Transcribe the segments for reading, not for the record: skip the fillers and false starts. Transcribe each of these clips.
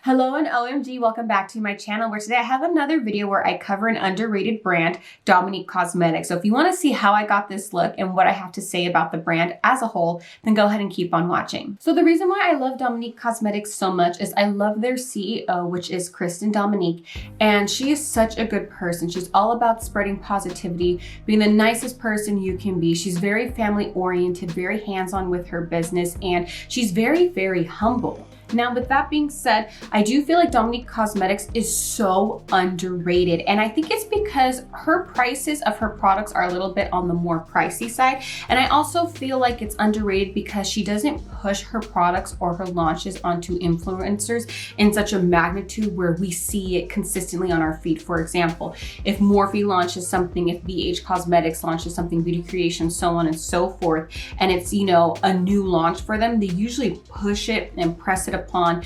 Hello and OMG, welcome back to my channel where today I have another video where I cover an underrated brand, Dominique Cosmetics. So if you want to see how I got this look and what I have to say about the brand as a whole, then go ahead and keep on watching. So the reason why I love Dominique Cosmetics so much is I love their CEO, which is Kristen Dominique, and she is such a good person. She's all about spreading positivity, being the nicest person you can be. She's very family oriented, very hands-on with her business, and she's very, very humble. Now, with that being said, I do feel like Dominique Cosmetics is so underrated. And I think it's because her prices of her products are a little bit on the more pricey side. And I also feel like it's underrated because she doesn't push her products or her launches onto influencers in such a magnitude where we see it consistently on our feed. For example, if Morphe launches something, if BH Cosmetics launches something, Beauty Creation, so on and so forth, and it's, you know, a new launch for them, they usually push it and press it upon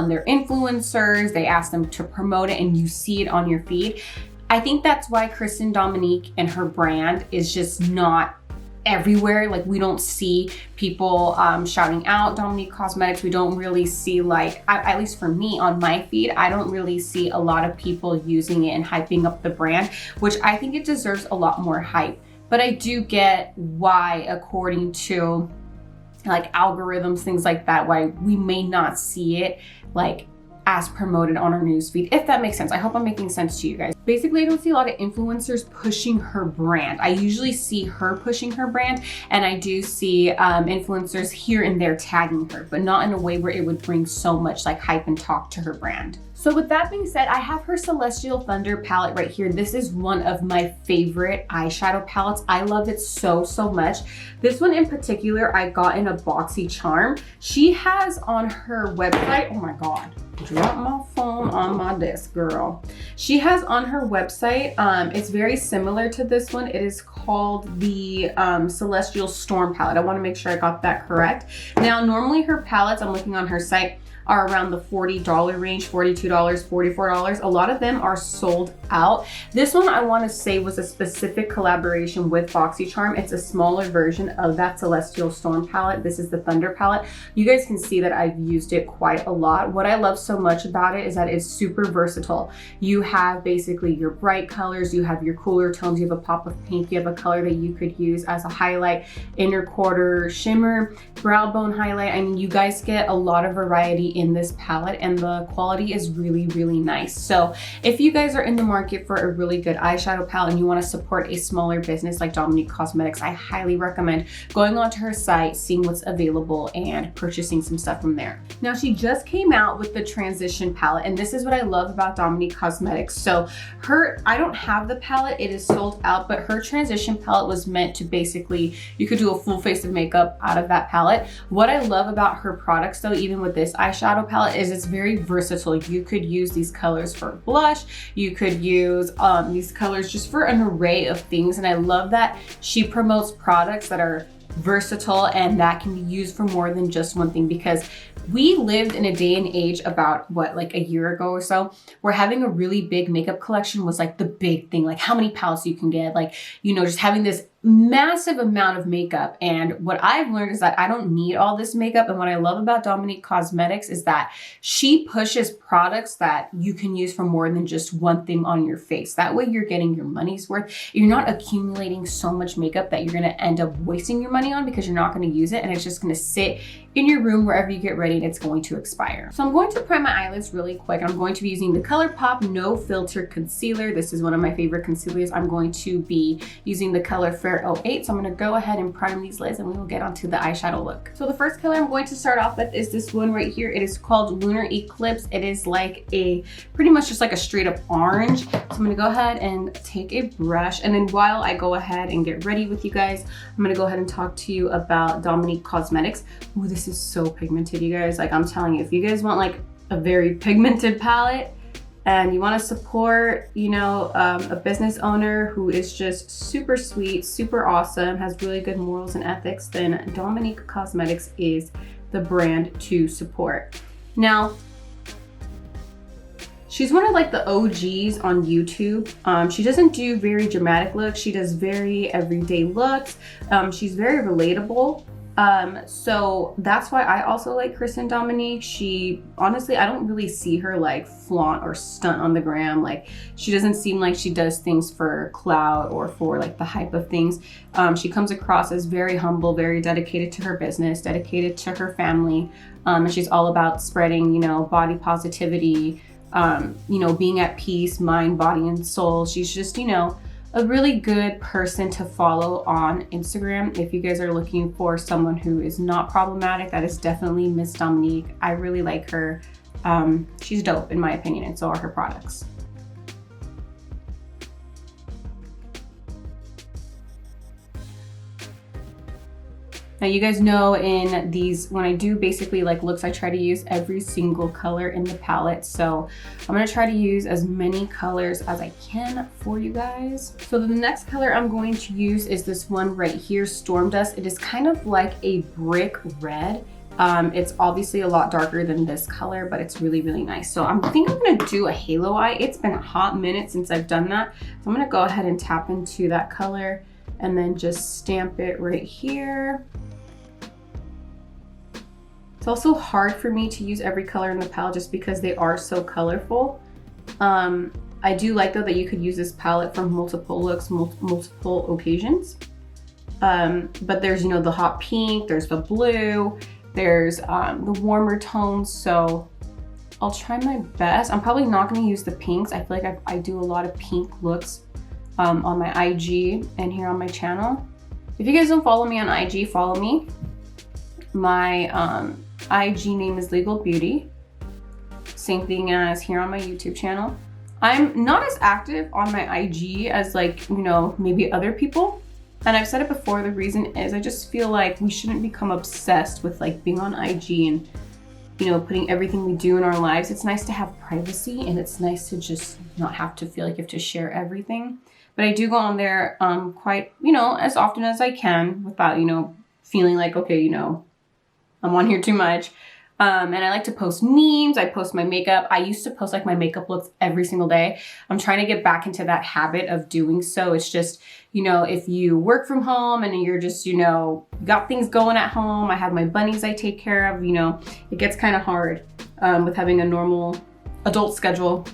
their influencers. They ask them to promote it and you see it on your feed. I think that's why Kristen Dominique and her brand is just not everywhere. Like, we don't see people shouting out Dominique Cosmetics. We don't really see, like, at least for me on my feed, I don't really see a lot of people using it and hyping up the brand, which I think it deserves a lot more hype. But I do get why, according to like algorithms, things like that, why we may not see it like as promoted on our newsfeed, if that makes sense. I hope I'm making sense to you guys. Basically, I don't see a lot of influencers pushing her brand. I usually see her pushing her brand, and I do see influencers here and there tagging her, but not in a way where it would bring so much like hype and talk to her brand. So with that being said, I have her Celestial Thunder palette right here. This is one of my favorite eyeshadow palettes. I love it so, so much. This one in particular, I got in a Boxycharm. She has on her website, oh my God, drop my phone on my desk, girl. She has on her website, it's very similar to this one. It is called the Celestial Storm palette. I wanna make sure I got that correct. Now, normally her palettes, I'm looking on her site, are around the $40 range, $42, $44. A lot of them are sold out. This one I want to say was a specific collaboration with Boxycharm. It's a smaller version of that Celestial Storm palette. This is the Thunder palette. You guys can see that I've used it quite a lot. What I love so much about it is that it's super versatile. You have basically your bright colors, you have your cooler tones, you have a pop of pink, you have a color that you could use as a highlight, inner quarter shimmer, brow bone highlight. I mean, you guys get a lot of variety in this palette, and the quality is really, really nice. So if you guys are in the market for a really good eyeshadow palette and you want to support a smaller business like Dominique Cosmetics, I highly recommend going onto her site, seeing what's available, and purchasing some stuff from there. Now, she just came out with the Transition palette, and this is what I love about Dominique Cosmetics. So I don't have the palette, it is sold out, but her Transition palette was meant to basically, you could do a full face of makeup out of that palette. What I love about her products though, even with this eyeshadow palette, is it's very versatile. You could use these colors for blush, you could use these colors just for an array of things, and I love that she promotes products that are versatile and that can be used for more than just one thing, because we lived in a day and age about what, like a year ago or so, where having a really big makeup collection was like the big thing, like how many palettes you can get, like, you know, just having this massive amount of makeup. And what I've learned is that I don't need all this makeup. And what I love about Dominique Cosmetics is that she pushes products that you can use for more than just one thing on your face. That way you're getting your money's worth. You're not accumulating so much makeup that you're going to end up wasting your money on because you're not going to use it, and it's just going to sit in your room wherever you get ready and it's going to expire. So I'm going to prime my eyelids really quick. I'm going to be using the ColourPop No Filter Concealer. This is one of my favorite concealers. I'm going to be using the color Fair 08. So I'm going to go ahead and prime these lids and we will get onto the eyeshadow look. So the first color I'm going to start off with is this one right here. It is called Lunar Eclipse. It is like a, pretty much just like a straight up orange. So I'm going to go ahead and take a brush, and then while I go ahead and get ready with you guys, I'm going to go ahead and talk to you about Dominique Cosmetics. Ooh, this is so pigmented, you guys. Like, I'm telling you, if you guys want like a very pigmented palette and you want to support, you know, a business owner who is just super sweet, super awesome, has really good morals and ethics, then Dominique Cosmetics is the brand to support. Now, she's one of like the OGs on YouTube. She doesn't do very dramatic looks. She does very everyday looks. She's very relatable. So that's why I also like Kristen Dominique. She, honestly, I don't really see her like flaunt or stunt on the gram. Like, she doesn't seem like she does things for clout or for like the hype of things. She comes across as very humble, very dedicated to her business, dedicated to her family. And she's all about spreading, you know, body positivity, you know, being at peace, mind, body, and soul. She's just, you know, a really good person to follow on Instagram. If you guys are looking for someone who is not problematic, that is definitely Miss Dominique. I really like her. She's dope in my opinion, and so are her products. Now you guys know in these, when I do basically like looks, I try to use every single color in the palette. So I'm gonna try to use as many colors as I can for you guys. So the next color I'm going to use is this one right here, Storm Dust. It is kind of like a brick red. It's obviously a lot darker than this color, but it's really, really nice. So I think I'm gonna do a halo eye. It's been a hot minute since I've done that. So I'm gonna go ahead and tap into that color and then just stamp it right here. It's also hard for me to use every color in the palette just because they are so colorful. I do like though that you could use this palette for multiple looks, multiple occasions. But there's, you know, the hot pink, there's the blue, there's the warmer tones. So I'll try my best. I'm probably not gonna use the pinks. I feel like I do a lot of pink looks on my IG and here on my channel. If you guys don't follow me on IG, follow me. My IG name is Legal Beauty. Same thing as here on my YouTube channel. I'm not as active on my IG as like, you know, maybe other people. And I've said it before, the reason is I just feel like we shouldn't become obsessed with like being on IG and, you know, putting everything we do in our lives. It's nice to have privacy and it's nice to just not have to feel like you have to share everything. But I do go on there quite, you know, as often as I can without, you know, feeling like, okay, you know, I'm on here too much. And I like to post memes. I post my makeup. I used to post like my makeup looks every single day. I'm trying to get back into that habit of doing so. It's just, you know, if you work from home and you're just, you know, got things going at home. I have my bunnies I take care of, you know, it gets kind of hard with having a normal adult schedule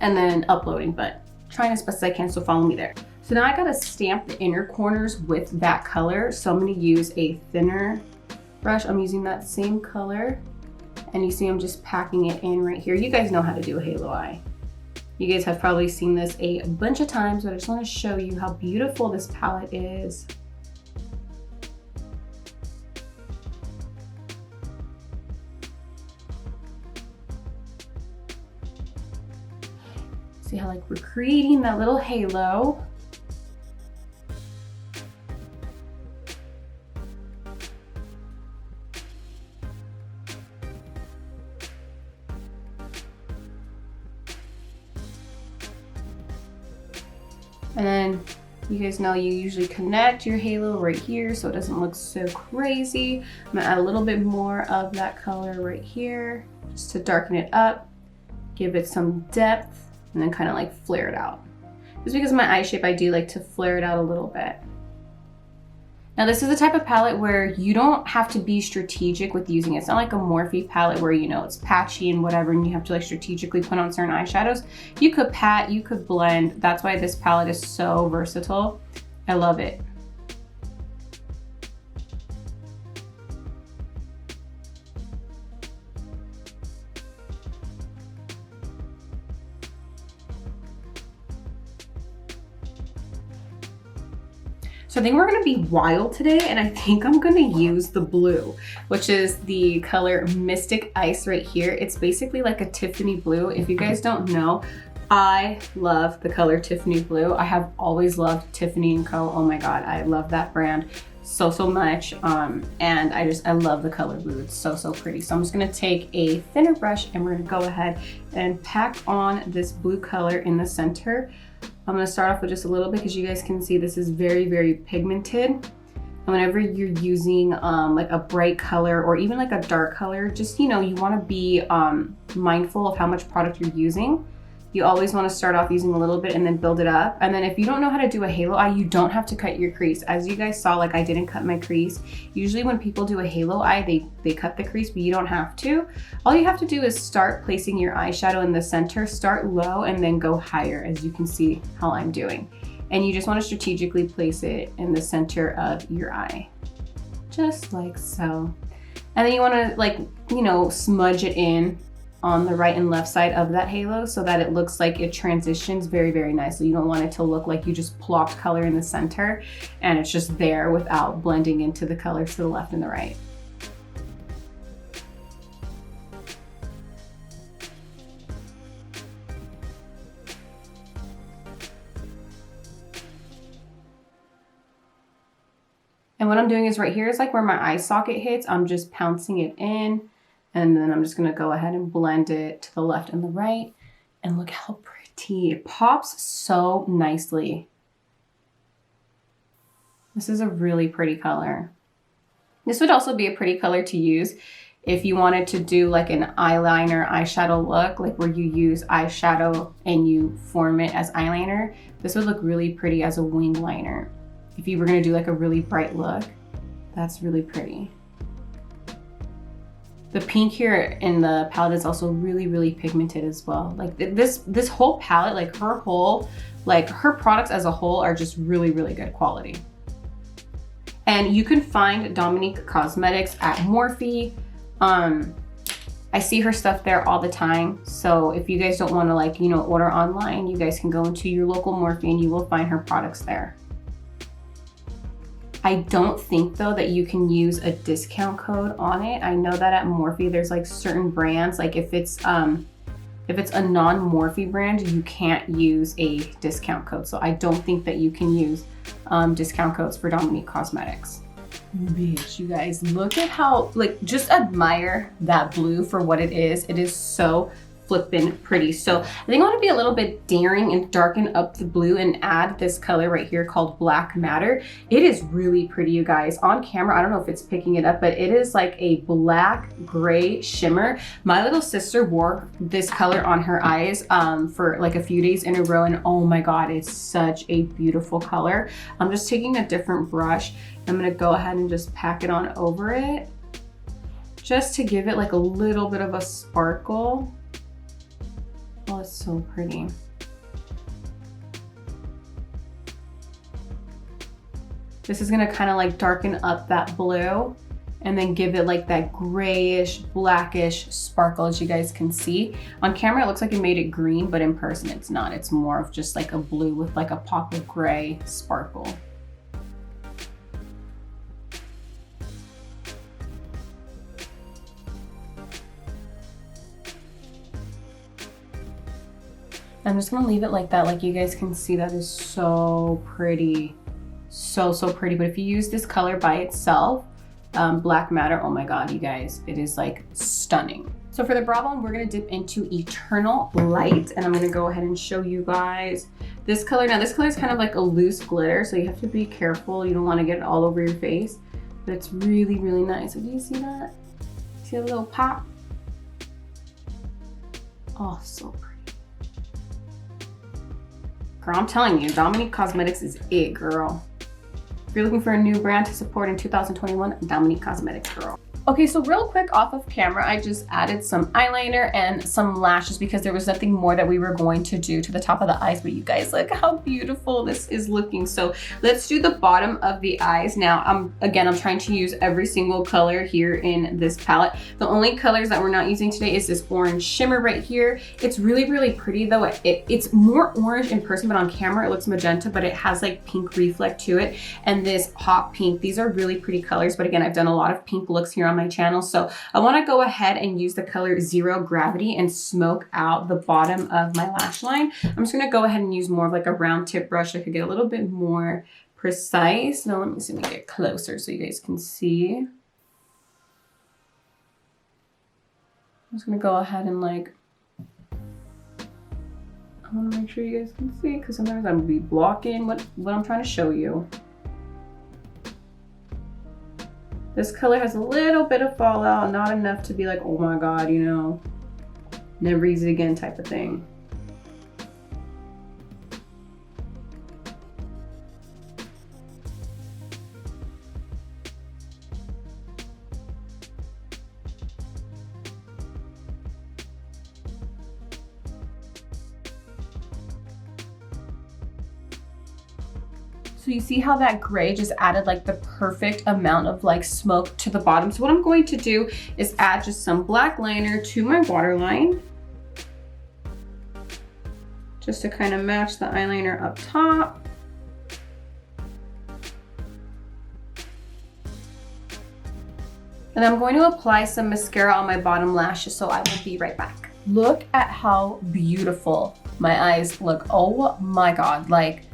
and then uploading, but trying as best as I can, so follow me there. So now I gotta stamp the inner corners with that color. So I'm gonna use a thinner brush. I'm using that same color and you see I'm just packing it in right here. You guys know how to do a halo eye. You guys have probably seen this a bunch of times, but I just want to show you how beautiful this palette is. See how like we're creating that little halo. And then you guys know you usually connect your halo right here so it doesn't look so crazy. I'm gonna add a little bit more of that color right here just to darken it up, give it some depth, and then kind of like flare it out. Just because of my eye shape, I do like to flare it out a little bit. Now this is the type of palette where you don't have to be strategic with using it. It's not like a Morphe palette where, you know, it's patchy and whatever and you have to like strategically put on certain eyeshadows. You could pat, you could blend. That's why this palette is so versatile. I love it. So I think we're gonna be wild today, and I think I'm gonna use the blue, which is the color Mystic Ice right here. It's basically like a Tiffany blue. If you guys don't know, I love the color Tiffany blue. I have always loved Tiffany & Co. Oh my God, I love that brand so much. And I love the color blue. It's so pretty. So I'm just gonna take a thinner brush and we're gonna go ahead and pack on this blue color in the center. I'm gonna start off with just a little bit because you guys can see this is very pigmented. And whenever you're using like a bright color or even like a dark color, just, you know, you wanna be mindful of how much product you're using. You always want to start off using a little bit and then build it up. And then if you don't know how to do a halo eye, you don't have to cut your crease. As you guys saw, like I didn't cut my crease. Usually when people do a halo eye, they cut the crease, but you don't have to. All you have to do is start placing your eyeshadow in the center, start low and then go higher, as you can see how I'm doing. And you just want to strategically place it in the center of your eye, just like so. And then you want to, like, you know, smudge it in on the right and left side of that halo so that it looks like it transitions very, very nicely. You don't want it to look like you just plopped color in the center and it's just there without blending into the colors to the left and the right. And what I'm doing is right here is like where my eye socket hits. I'm just pouncing it in. And then I'm just gonna go ahead and blend it to the left and the right. And look how pretty. It pops so nicely. This is a really pretty color. This would also be a pretty color to use if you wanted to do like an eyeliner eyeshadow look, like where you use eyeshadow and you form it as eyeliner. This would look really pretty as a wing liner. If you were gonna do like a really bright look, that's really pretty. The pink here in the palette is also really, really pigmented as well. Like this whole palette, like her products as a whole are just really, really good quality. And you can find Dominique Cosmetics at Morphe. I see her stuff there all the time. So if you guys don't want to, like, you know, order online, you guys can go into your local Morphe and you will find her products there. I don't think though that you can use a discount code on it. I know that at Morphe there's like certain brands, like if it's a non-Morphe brand, you can't use a discount code. So I don't think that you can use discount codes for Dominique Cosmetics. Bitch, you guys, look at how, like, just admire that blue for what it is. It is so flippin' pretty. So I think I want to be a little bit daring and darken up the blue and add this color right here called Black Matter. It is really pretty, you guys. On camera, I don't know if it's picking it up, but it is like a black gray shimmer. My little sister wore this color on her eyes for like a few days in a row, and oh my god, it's such a beautiful color. I'm just taking a different brush. I'm gonna go ahead and just pack it on over it just to give it like a little bit of a sparkle. Oh, it's so pretty. This is gonna kind of like darken up that blue and then give it like that grayish, blackish sparkle, as you guys can see. On camera, it looks like it made it green, but in person it's not. It's more of just like a blue with like a pop of gray sparkle. I'm just gonna leave it like that. Like you guys can see, that is so pretty. So pretty. But if you use this color by itself, Black Matter, oh my god, you guys, it is like stunning. So for the brow bone, we're gonna dip into Eternal Light, and I'm gonna go ahead and show you guys this color. Now this color is kind of like a loose glitter, so you have to be careful. You don't wanna get it all over your face, but it's really, really nice. So do you see that? See a little pop? Oh, so pretty. Girl, I'm telling you, Dominique Cosmetics is it, girl. If you're looking for a new brand to support in 2021, Dominique Cosmetics, girl. Okay, so real quick off of camera, I just added some eyeliner and some lashes because there was nothing more that we were going to do to the top of the eyes, but you guys, look how beautiful this is looking. So let's do the bottom of the eyes. Now, I'm trying to use every single color here in this palette. The only colors that we're not using today is this orange shimmer right here. It's really, really pretty though. It's more orange in person, but on camera it looks magenta, but it has like pink reflect to it. And this hot pink, these are really pretty colors. But again, I've done a lot of pink looks here on my channel, so I want to go ahead and use the color Zero Gravity and smoke out the bottom of my lash line. I'm just going to go ahead and use more of like a round tip brush so I could get a little bit more precise. Now let me see, let me get closer so you guys can see. I'm just going to go ahead and like, I want to make sure you guys can see because sometimes I'm going to be blocking what I'm trying to show you. This color has a little bit of fallout, not enough to be like, oh my god, you know, never use it again type of thing. So you see how that gray just added like the perfect amount of like smoke to the bottom. So what I'm going to do is add just some black liner to my waterline, just to kind of match the eyeliner up top. And I'm going to apply some mascara on my bottom lashes, so I will be right back. Look at how beautiful my eyes look. Oh my God, like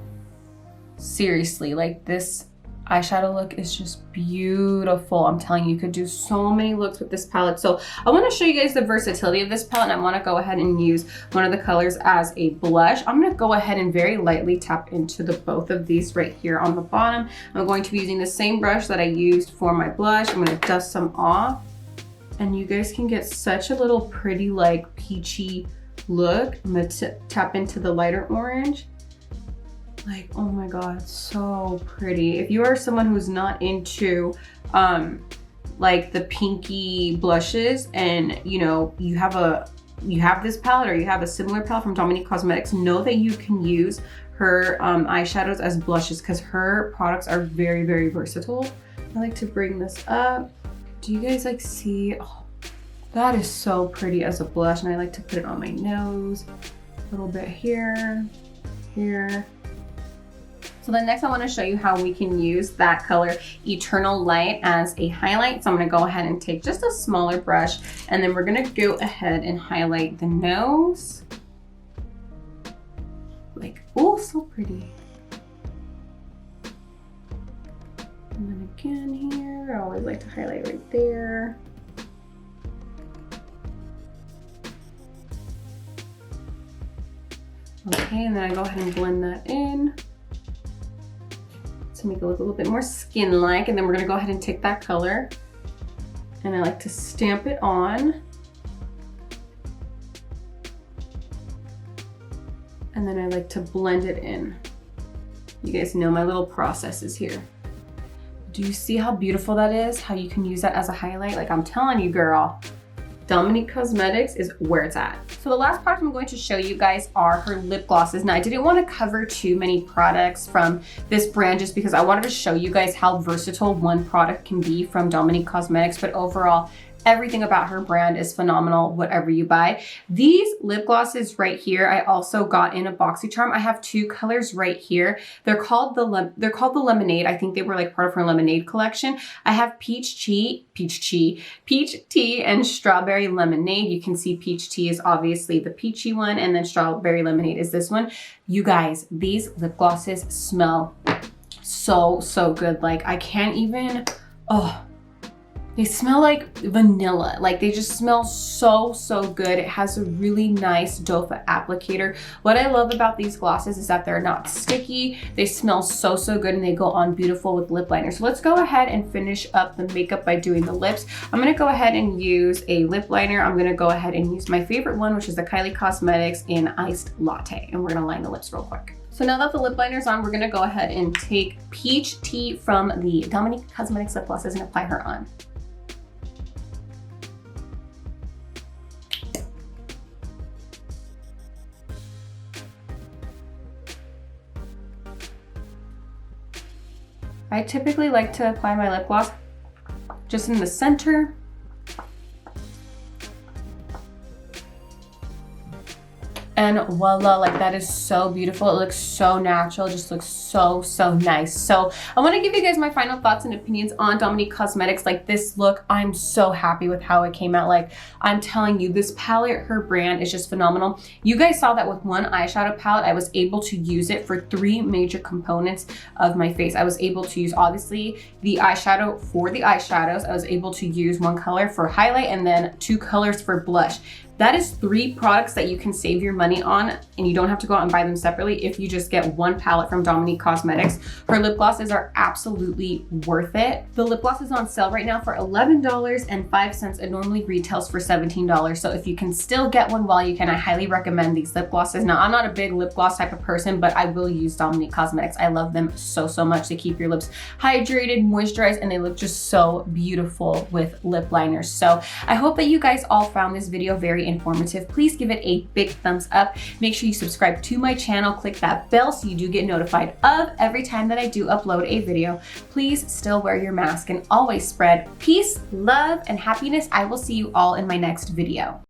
seriously, like this eyeshadow look is just beautiful. I'm telling you, you could do so many looks with this palette. So I want to show you guys the versatility of this palette, and I want to go ahead and use one of the colors as a blush. I'm going to go ahead and very lightly tap into the both of these right here on the bottom. I'm going to be using the same brush that I used for my blush. I'm going to dust some off, and you guys can get such a little pretty like peachy look. I'm going to tap into the lighter orange. Like, oh my God, so pretty. If you are someone who's not into like the pinky blushes, and you know, you have this palette or you have a similar palette from Dominique Cosmetics, know that you can use her eyeshadows as blushes, because her products are very, very versatile. I like to bring this up. Do you guys like see? Oh, that is so pretty as a blush, and I like to put it on my nose, a little bit here, here. So then next I want to show you how we can use that color Eternal Light as a highlight. So I'm going to go ahead and take just a smaller brush, and then we're going to go ahead and highlight the nose. Like, oh, so pretty. And then again here, I always like to highlight right there. Okay, and then I go ahead and blend that in to make it look a little bit more skin-like, and then we're gonna go ahead and take that color, and I like to stamp it on, and then I like to blend it in. You guys know my little processes here. Do you see how beautiful that is? How you can use that as a highlight? Like, I'm telling you, girl, Dominique Cosmetics is where it's at. So the last product I'm going to show you guys are her lip glosses. Now I didn't want to cover too many products from this brand just because I wanted to show you guys how versatile one product can be from Dominique Cosmetics, but overall, everything about her brand is phenomenal, whatever you buy. These lip glosses right here, I also got in a Boxycharm. I have two colors right here. They're called the Lemonade. I think they were like part of her Lemonade collection. I have Peach Tea, and Strawberry Lemonade. You can see Peach Tea is obviously the peachy one, and then Strawberry Lemonade is this one. You guys, these lip glosses smell so, so good. Like, I can't even, oh, they smell like vanilla. Like, they just smell so, so good. It has a really nice doe foot applicator. What I love about these glosses is that they're not sticky. They smell so, so good, and they go on beautiful with lip liner. So let's go ahead and finish up the makeup by doing the lips. I'm gonna go ahead and use a lip liner. I'm gonna go ahead and use my favorite one, which is the Kylie Cosmetics in Iced Latte. And we're gonna line the lips real quick. So now that the lip liner's on, we're gonna go ahead and take Peach Tea from the Dominique Cosmetics lip glosses and apply her on. I typically like to apply my lip gloss just in the center. And voila, like that is so beautiful. It looks so natural, it just looks so, so nice. So I wanna give you guys my final thoughts and opinions on Dominique Cosmetics. Like, this look, I'm so happy with how it came out. Like, I'm telling you, this palette, her brand is just phenomenal. You guys saw that with one eyeshadow palette, I was able to use it for 3 major components of my face. I was able to use, obviously, the eyeshadow for the eyeshadows. I was able to use 1 color for highlight, and then 2 colors for blush. That is 3 products that you can save your money on, and you don't have to go out and buy them separately if you just get 1 palette from Dominique Cosmetics. Her lip glosses are absolutely worth it. The lip gloss is on sale right now for $11.05. It normally retails for $17. So if you can still get one while you can, I highly recommend these lip glosses. Now, I'm not a big lip gloss type of person, but I will use Dominique Cosmetics. I love them so, so much. They keep your lips hydrated, moisturized, and they look just so beautiful with lip liners. So I hope that you guys all found this video very very informative. Please give it a big thumbs up. Make sure you subscribe to my channel, click that bell so you do get notified of every time that I do upload a video. Please still wear your mask and always spread peace, love, and happiness. I will see you all in my next video.